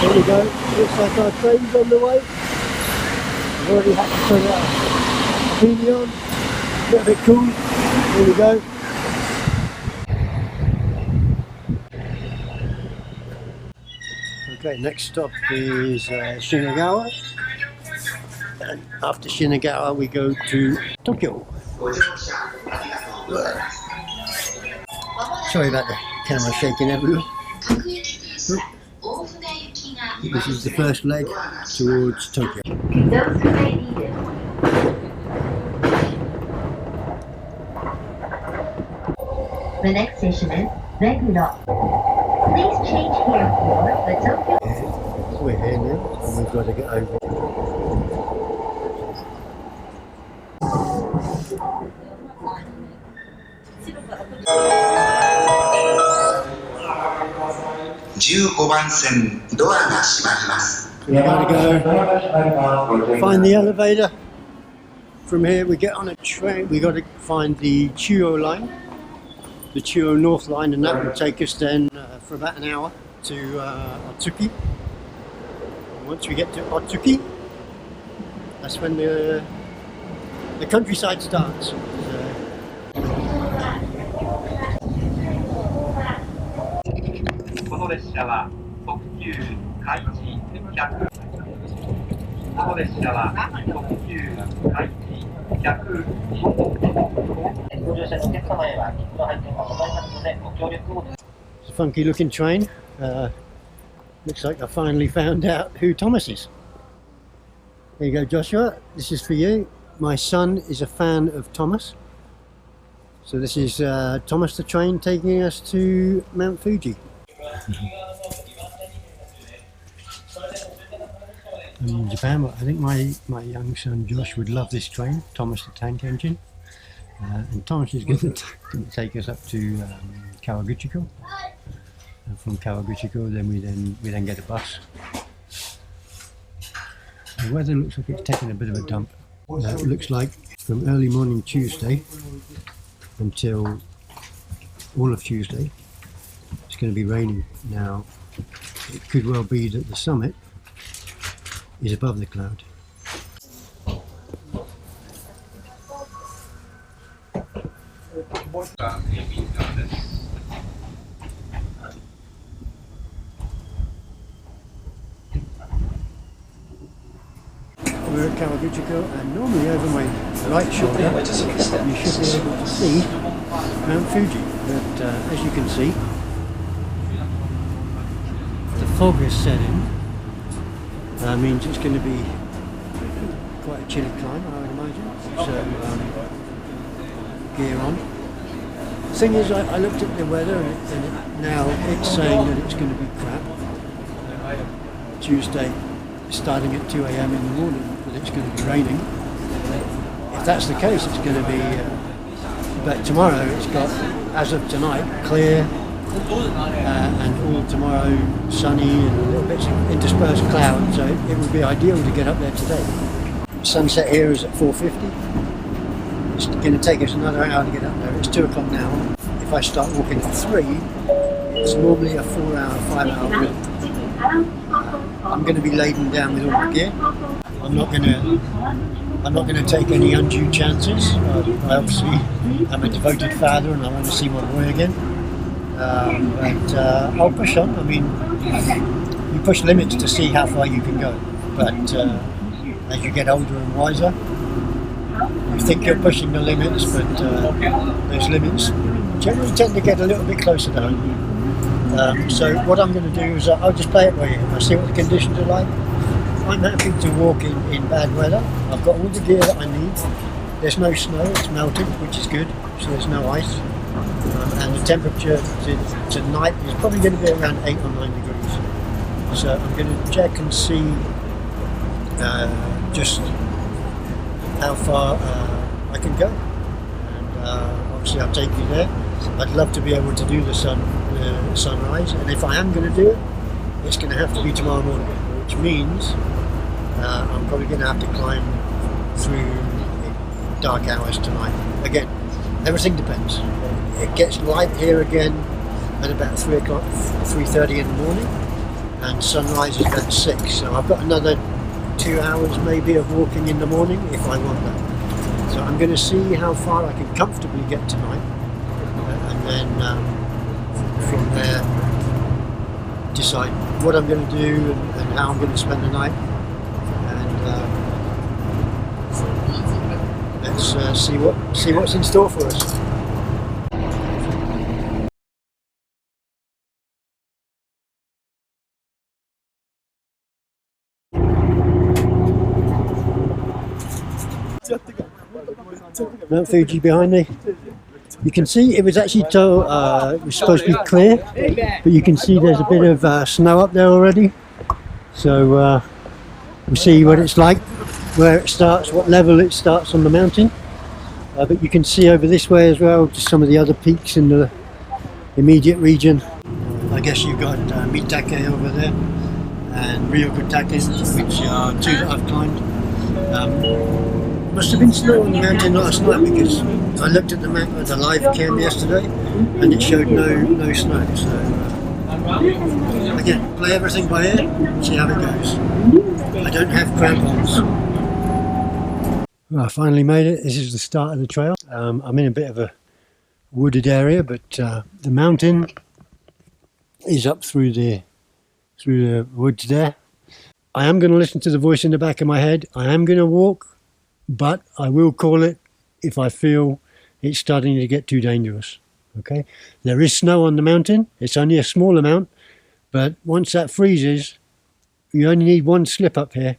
There we go. Looks like our train's on the way. I've already had to turn our bikini on. A little bit cool. There we go. Okay, next stop is Shinegawa. And after Shinegawa we go to Tokyo. Sorry about the camera shaking everywhere. This is the first leg towards Tokyo. The next station is Volcano. Please change here for the Tokyo. We're here now, and we've got to get over. We gotta go find the elevator. From here we get on a train. We gotta find the Chuo line, the Chuo North line, and that will take us then for about an hour to Otsuki. And once we get to Otsuki, that's when the countryside starts. It's a funky looking train. Looks like I finally found out who Thomas is. There you go, Joshua. This is for you. My son is a fan of Thomas. So this is Thomas the train taking us to Mount Fuji. In Japan, I think my young son Josh would love this train, Thomas the Tank Engine. And Thomas is going to take us up to Kawaguchiko. And from Kawaguchiko, we then get a bus. The weather looks like it's taking a bit of a dump. It looks like from early morning Tuesday until all of Tuesday, it's going to be raining. Now, it could well be that the summit is above the cloud. We're at Kawaguchiko, and normally over my right shoulder you should be able to see Mount Fuji, but as you can see, the fog has set in. Means it's going to be quite a chilly climb, I would imagine. So gear on. The thing is, I looked at the weather and now it's saying that it's going to be crap. Tuesday, starting at 2 AM in the morning, that it's going to be raining. If that's the case, it's going to be. But tomorrow, it's got, as of tonight, clear. And all tomorrow sunny and a little bit of interspersed clouds, so it would be ideal to get up there today. Sunset here is at 4:50. It's going to take us another hour to get up there. It's 2 o'clock now. If I start walking at 3, it's normally a 4-hour, 5-hour walk. I'm going to be laden down with all the gear. I'm not going to take any undue chances. I obviously am a devoted father and I want to see my boy again. But I'll push on. I mean, you push limits to see how far you can go. But as you get older and wiser, you think you're pushing the limits, but those limits generally tend to get a little bit closer to home. So what I'm going to do is I'll just play it by ear. I'll see what the conditions are like. I'm happy to walk in bad weather. I've got all the gear that I need. There's no snow, it's melted, which is good, so there's no ice. And the temperature tonight is probably going to be around 8 or 9 degrees. So I'm going to check and see just how far I can go. And obviously I'll take you there. I'd love to be able to do the sunrise, and if I am going to do it, it's going to have to be tomorrow morning, which means I'm probably going to have to climb through dark hours tonight. Again, everything depends. It gets light here again at about 3 o'clock, 3:30 in the morning, and sunrise is at 6, so I've got another 2 hours maybe of walking in the morning if I want that. So I'm going to see how far I can comfortably get tonight, and then from there decide what I'm going to do and how I'm going to spend the night, and let's see what's in store for us. Mount Fuji behind me. You can see it was actually it was supposed to be clear, but you can see there's a bit of snow up there already. So we'll see what it's like, where it starts, what level it starts on the mountain. But you can see over this way as well, just some of the other peaks in the immediate region. I guess you've got Mitake over there and Ryokutake, which are two that I've climbed. Must have been snow on the mountain last night, because I looked at the map with the live cam yesterday and it showed no snow. So again, play everything by ear, see how it goes. I don't have crampons. Well, I finally made it. This is the start of the trail. I'm in a bit of a wooded area, but the mountain is up through the woods there. I am going to listen to the voice in the back of my head. I am going to walk, but I will call it if I feel it's starting to get too dangerous. Okay, there is snow on the mountain. It's only a small amount, but once that freezes, you only need one slip up here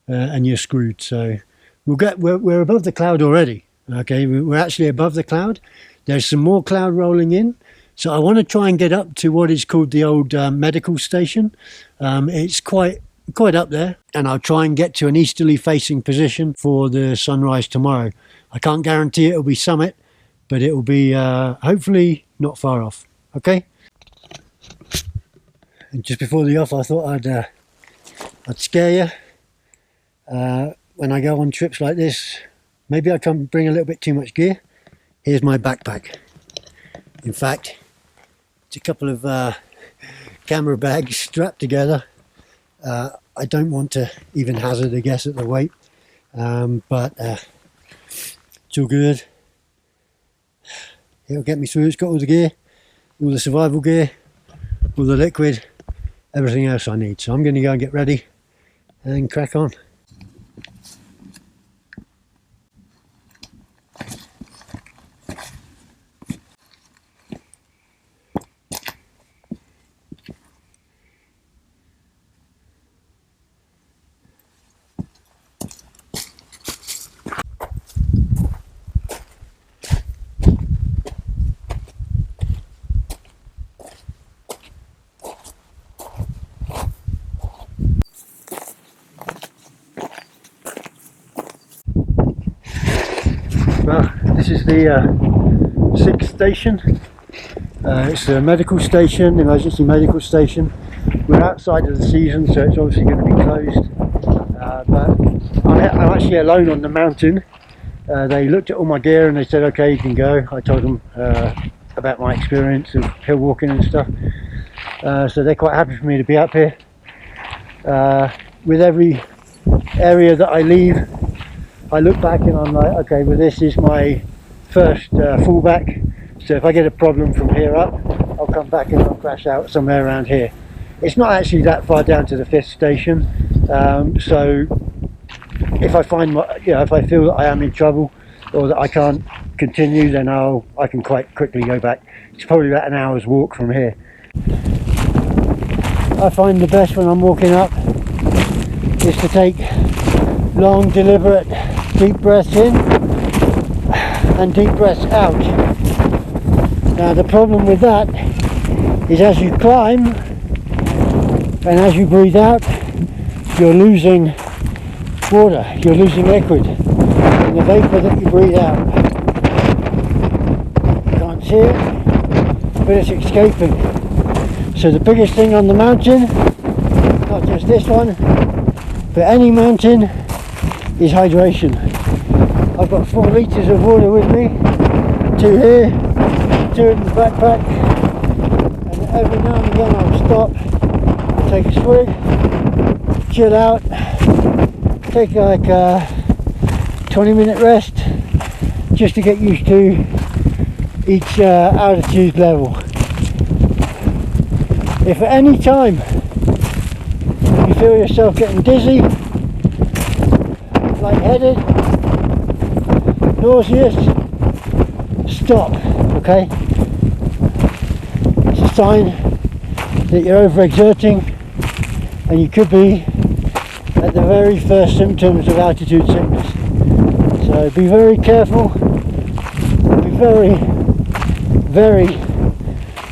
and you're screwed. So we're above the cloud already. Okay, we're actually above the cloud. There's some more cloud rolling in, so I want to try and get up to what is called the old medical station. It's quite up there, and I'll try and get to an easterly facing position for the sunrise tomorrow. I can't guarantee it'll be summit, but it will be hopefully not far off. Okay, and just before the off, I thought I'd scare you. When I go on trips like this, maybe I can bring a little bit too much gear. Here's my backpack. In fact, it's a couple of camera bags strapped together. I don't want to even hazard a guess at the weight, but it's all good. It'll get me through. It's got all the gear, all the survival gear, all the liquid, everything else I need. So I'm going to go and get ready and crack on. Well, this is the 6th station. It's a medical station, emergency medical station. We're outside of the season, so it's obviously going to be closed. But I'm actually alone on the mountain. They looked at all my gear and they said, okay, you can go. I told them about my experience of hill walking and stuff. So they're quite happy for me to be up here. With every area that I leave, I look back and I'm like, okay, well, this is my first fallback. So if I get a problem from here up, I'll come back and I'll crash out somewhere around here. It's not actually that far down to the 5th station. So if I find, if I feel that I am in trouble or that I can't continue, then I can quite quickly go back. It's probably about an hour's walk from here. I find the best when I'm walking up is to take long, deliberate, deep breaths in and deep breaths out. Now the problem with that is as you climb and as you breathe out, you're losing water, you're losing liquid in the vapor that you breathe out. You can't see it, but it's escaping. So the biggest thing on the mountain, not just this one, but any mountain, is hydration. I've got 4 litres of water with me, 2 here, 2 in the backpack, and every now and again I'll stop, take a swig, chill out, take like a 20-minute rest just to get used to each altitude level. If at any time you feel yourself getting dizzy, lightheaded, nauseous, stop, okay? It's a sign that you're overexerting and you could be at the very first symptoms of altitude sickness. So be very careful, be very, very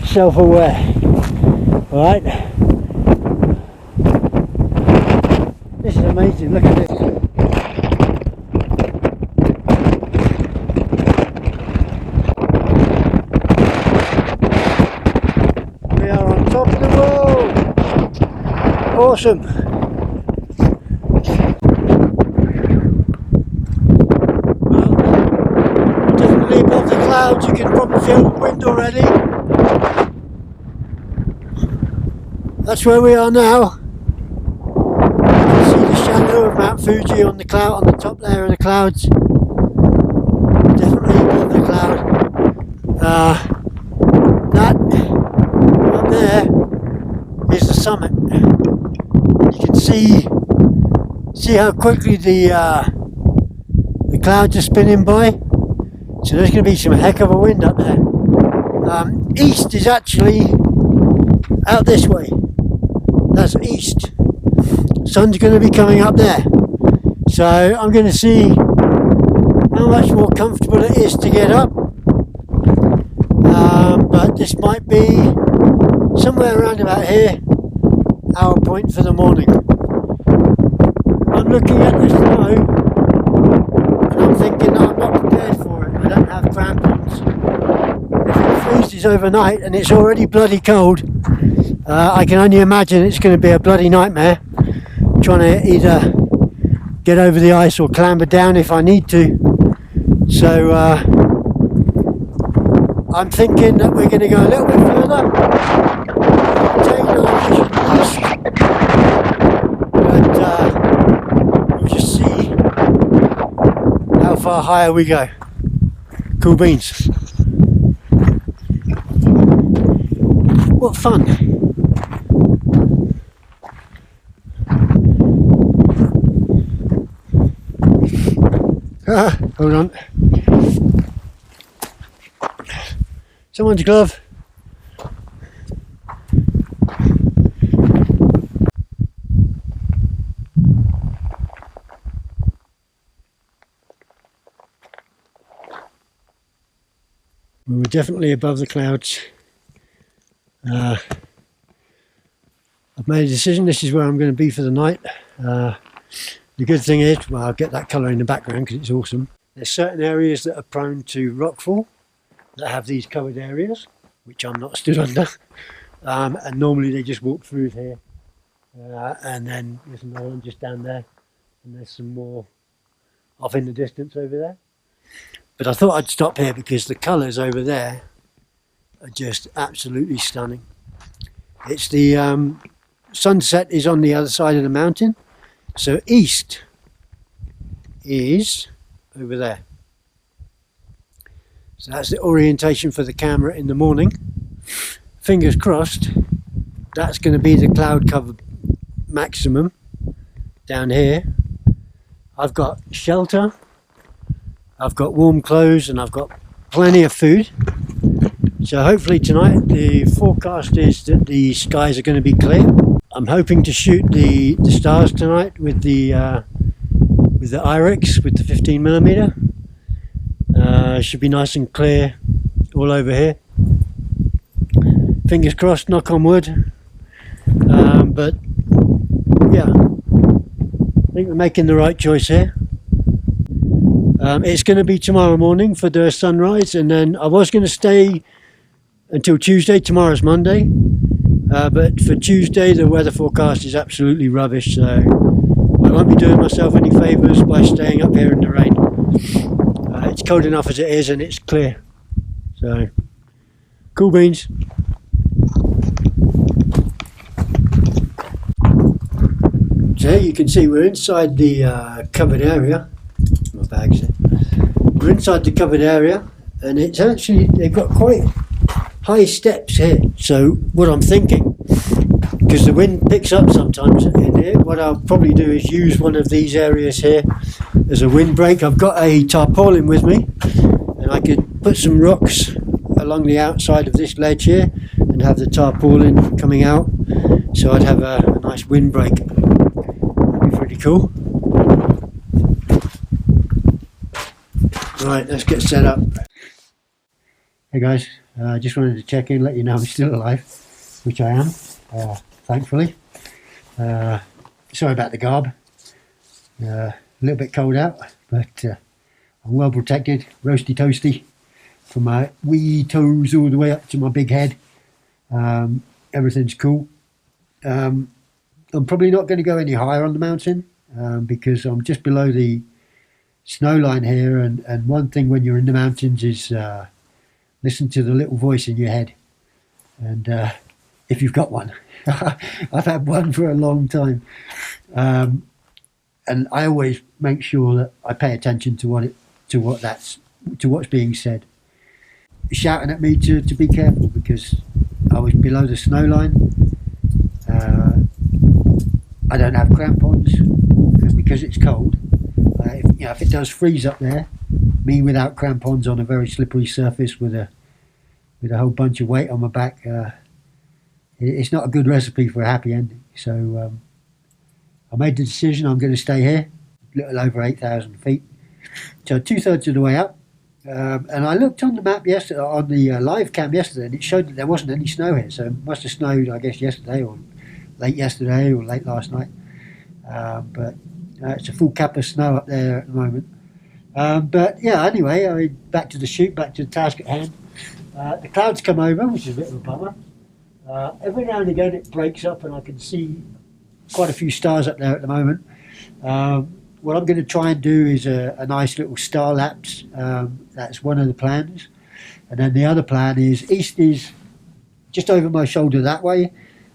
self-aware, alright? This is amazing, look at this. We are on top of the world! Awesome! Well, definitely above the clouds, you can probably feel the wind already. That's where we are now. You can see the shadow of Mount Fuji on the cloud, on the top layer of the clouds. Definitely above the cloud. That up there is the summit. You can see how quickly the clouds are spinning by. So there's going to be some heck of a wind up there. East is actually out this way. That's east. Sun's going to be coming up there. So I'm going to see how much more comfortable it is to get up. But this might be somewhere around about here, our point for the morning. I'm looking at the snow and I'm thinking I'm not prepared for it. I don't have crampons. If it freezes overnight and it's already bloody cold, I can only imagine it's going to be a bloody nightmare trying to either get over the ice or clamber down if I need to. So I'm thinking that we're going to go a little bit further, take direction east, but we'll just see how far higher we go. Cool beans. What fun. Hold on. Someone's glove. We were definitely above the clouds. I've made a decision. This is where I'm going to be for the night. The good thing is, well, I'll get that colour in the background because it's awesome. There's certain areas that are prone to rockfall that have these covered areas, which I'm not stood under. And normally they just walk through here. And then there's another one just down there. And there's some more off in the distance over there. But I thought I'd stop here because the colours over there are just absolutely stunning. It's the sunset is on the other side of the mountain. So east is over there. So that's the orientation for the camera in the morning. Fingers crossed, that's going to be the cloud cover maximum down here. I've got shelter, I've got warm clothes, and I've got plenty of food. So hopefully tonight the forecast is that the skies are going to be clear. I'm hoping to shoot the stars tonight with the Irex, with the 15mm. Should be nice and clear all over here. Fingers crossed, knock on wood. But yeah, I think we're making the right choice here. It's going to be tomorrow morning for the sunrise, and then I was going to stay until Tuesday. Tomorrow's Monday. But for Tuesday the weather forecast is absolutely rubbish, so I won't be doing myself any favours by staying up here in the rain. It's cold enough as it is and it's clear, so cool beans. So here you can see we're inside the covered area. My bag's there. We're inside the covered area, and it's actually, they've got quite high steps here. So what I'm thinking, because the wind picks up sometimes in here, what I'll probably do is use one of these areas here as a windbreak. I've got a tarpaulin with me, and I could put some rocks along the outside of this ledge here and have the tarpaulin coming out, so I'd have a nice windbreak. That'd be pretty cool. Right, let's get set up. Hey guys, I just wanted to check in, let you know I'm still alive, which I am, thankfully. Sorry about the garb. A little bit cold out, but I'm well protected, roasty toasty, from my wee toes all the way up to my big head. Everything's cool. I'm probably not going to go any higher on the mountain because I'm just below the snow line here, and one thing when you're in the mountains is listen to the little voice in your head, and if you've got one. I've had one for a long time, and I always make sure that I pay attention to what's being said, shouting at me to be careful, because I was below the snow line. I don't have crampons, and because it's cold, if it does freeze up there, me without crampons on a very slippery surface with a whole bunch of weight on my back, it's not a good recipe for a happy ending. So I made the decision I'm going to stay here, a little over 8,000 feet, so 2/3 of the way up. And I looked on the map yesterday, on the live cam yesterday, and it showed that there wasn't any snow here. So it must have snowed, I guess, yesterday or late yesterday or late last night. But it's a full cap of snow up there at the moment. But yeah, anyway, I mean, back to the shoot, back to the task at hand. The clouds come over, which is a bit of a bummer. Every now and again it breaks up and I can see quite a few stars up there at the moment. What I'm going to try and do is a nice little star lapse. That's one of the plans. And then the other plan is east is just over my shoulder that way,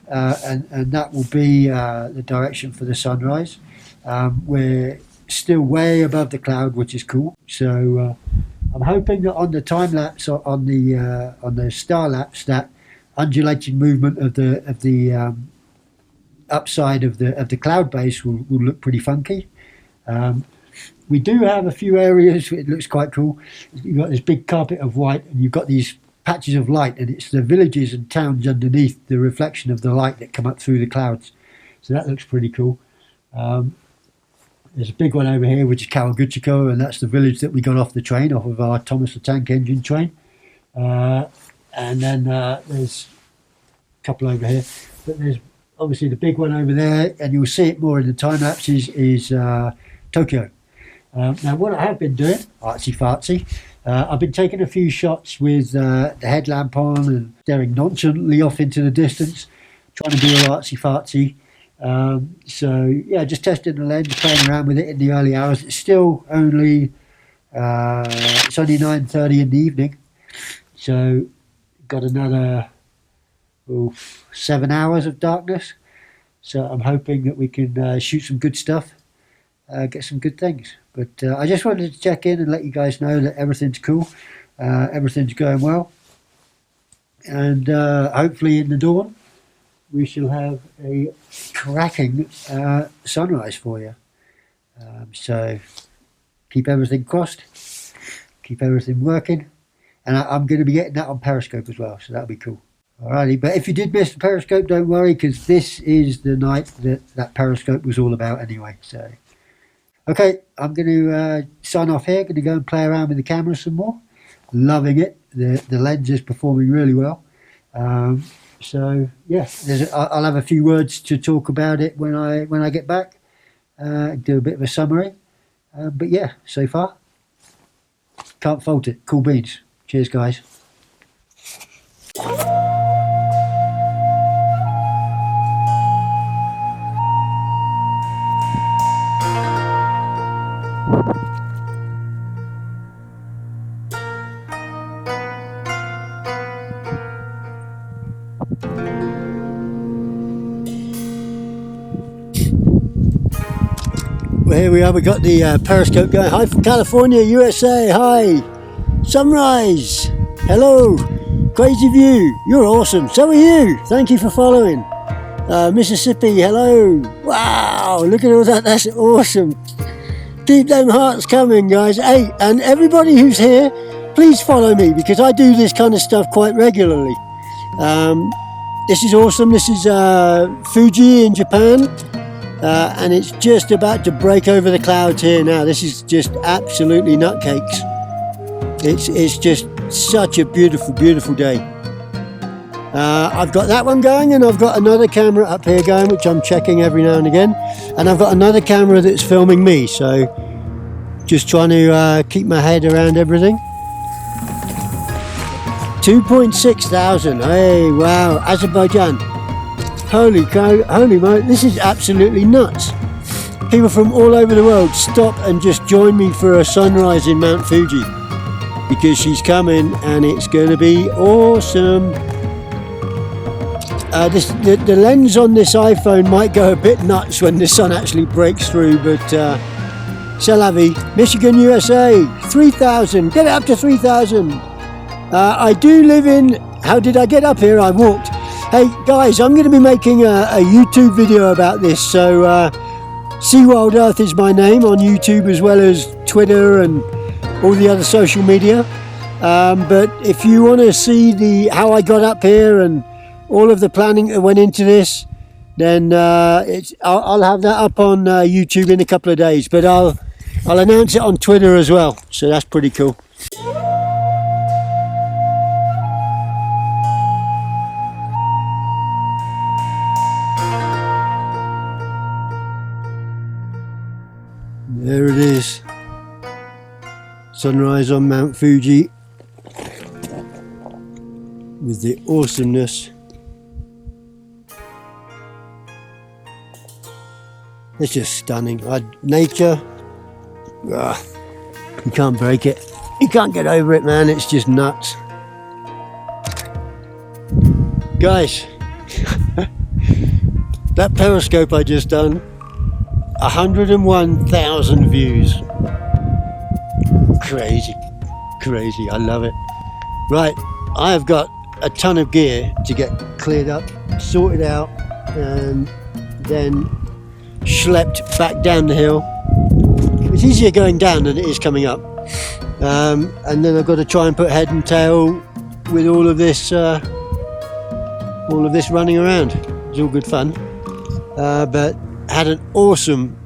and that will be the direction for the sunrise. We're still way above the cloud, which is cool. So I'm hoping that on the time lapse, on the star lapse, that undulating movement of the upside of the cloud base will look pretty funky. We do have a few areas it looks quite cool. You've got this big carpet of white, and you've got these patches of light, and it's the villages and towns underneath the reflection of the light that come up through the clouds. So that looks pretty cool. There's a big one over here, which is Kawaguchiko, and that's the village that we got off the train, off of our Thomas the Tank Engine train. And then there's a couple over here, but there's obviously the big one over there, and you'll see it more in the time lapses, is Tokyo. Now what I have been doing, artsy fartsy, I've been taking a few shots with the headlamp on and staring nonchalantly off into the distance, trying to be all artsy fartsy. So yeah, just testing the lens, playing around with it in the early hours. It's still only it's only 9:30 in the evening, so got another 7 hours of darkness. So I'm hoping that we can shoot some good stuff, get some good things. But I just wanted to check in and let you guys know that everything's cool, everything's going well, and hopefully in the dawn we shall have a cracking sunrise for you. So keep everything crossed, keep everything working, and I'm going to be getting that on Periscope as well, so that'll be cool. Alrighty, but if you did miss the Periscope, don't worry, because this is the night that Periscope was all about anyway. So, okay, I'm going to sign off here. Going to go and play around with the camera some more. Loving it. The lens is performing really well. So yeah, I'll have a few words to talk about it when I get back. Do a bit of a summary. But yeah, so far, can't fault it. Cool beans. Cheers, guys. here we are. We got the periscope going. Hi from California, USA. Hi. Sunrise. Hello. Crazy view. You're awesome. So are you. Thank you for following. Mississippi. Hello. Wow. Look at all that. That's awesome. Keep them hearts coming, guys. Hey, and everybody who's here, please follow me because I do this kind of stuff quite regularly. This is awesome. This is Fuji in Japan. And it's just about to break over the clouds here now. This is just absolutely nutcakes. It's just such a beautiful, beautiful day. I've got that one going, and I've got another camera up here going, which I'm checking every now and again. And I've got another camera that's filming me, so just trying to keep my head around everything. 2.6 thousand. Hey, wow, Azerbaijan. Holy moly, this is absolutely nuts. People from all over the world stop and just join me for a sunrise in Mount Fuji because she's coming and it's going to be awesome. The lens on this iPhone might go a bit nuts when the sun actually breaks through, but c'est la vie. Michigan, USA, 3,000. Get it up to 3,000. I do live in... How did I get up here? I walked. Hey guys, I'm going to be making a YouTube video about this, so Seawild Earth is my name on YouTube as well as Twitter and all the other social media. But if you want to see how I got up here and all of the planning that went into this, then I'll have that up on YouTube in a couple of days. But I'll announce it on Twitter as well, so that's pretty cool. There it is, sunrise on Mount Fuji with the awesomeness. It's just stunning. Nature, you can't break it. You can't get over it, man. It's just nuts. Guys, that periscope I just done, 101,000 views. Crazy, I love it. Right, I have got a ton of gear to get cleared up, sorted out, and then schlepped back down the hill. It's easier going down than it is coming up. And then I've got to try and put head and tail with all of this running around. It's all good fun. But had an awesome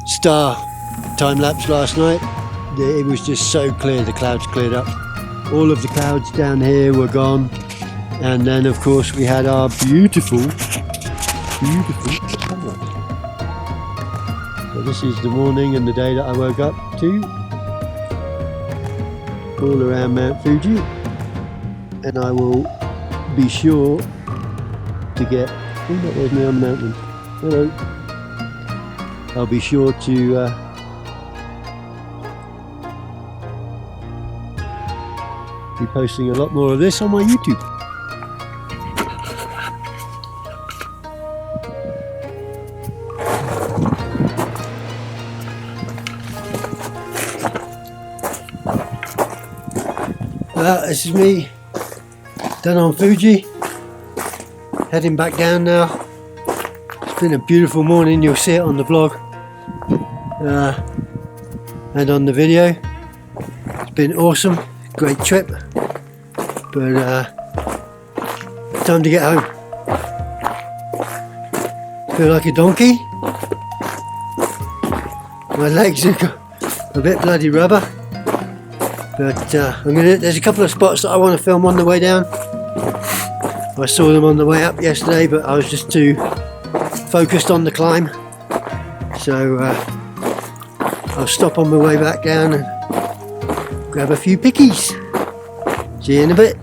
star time lapse last night. It was just so clear, the clouds cleared up. All of the clouds down here were gone. And then of course we had our beautiful sunrise. So this is the morning and the day that I woke up to. All around Mount Fuji. And I will be sure to get... Oh, there's me on the mountain. Hello. I'll be sure to be posting a lot more of this on my YouTube. This is me done on Fuji, heading back down now. It's been a beautiful morning, you'll see it on the vlog and on the video. It's been awesome, great trip, but time to get home. Feel like a donkey. My legs are a bit bloody rubber, but there's a couple of spots that I want to film on the way down. I saw them on the way up yesterday, but I was just too focused on the climb, so I'll stop on my way back down and grab a few pickies. See you in a bit.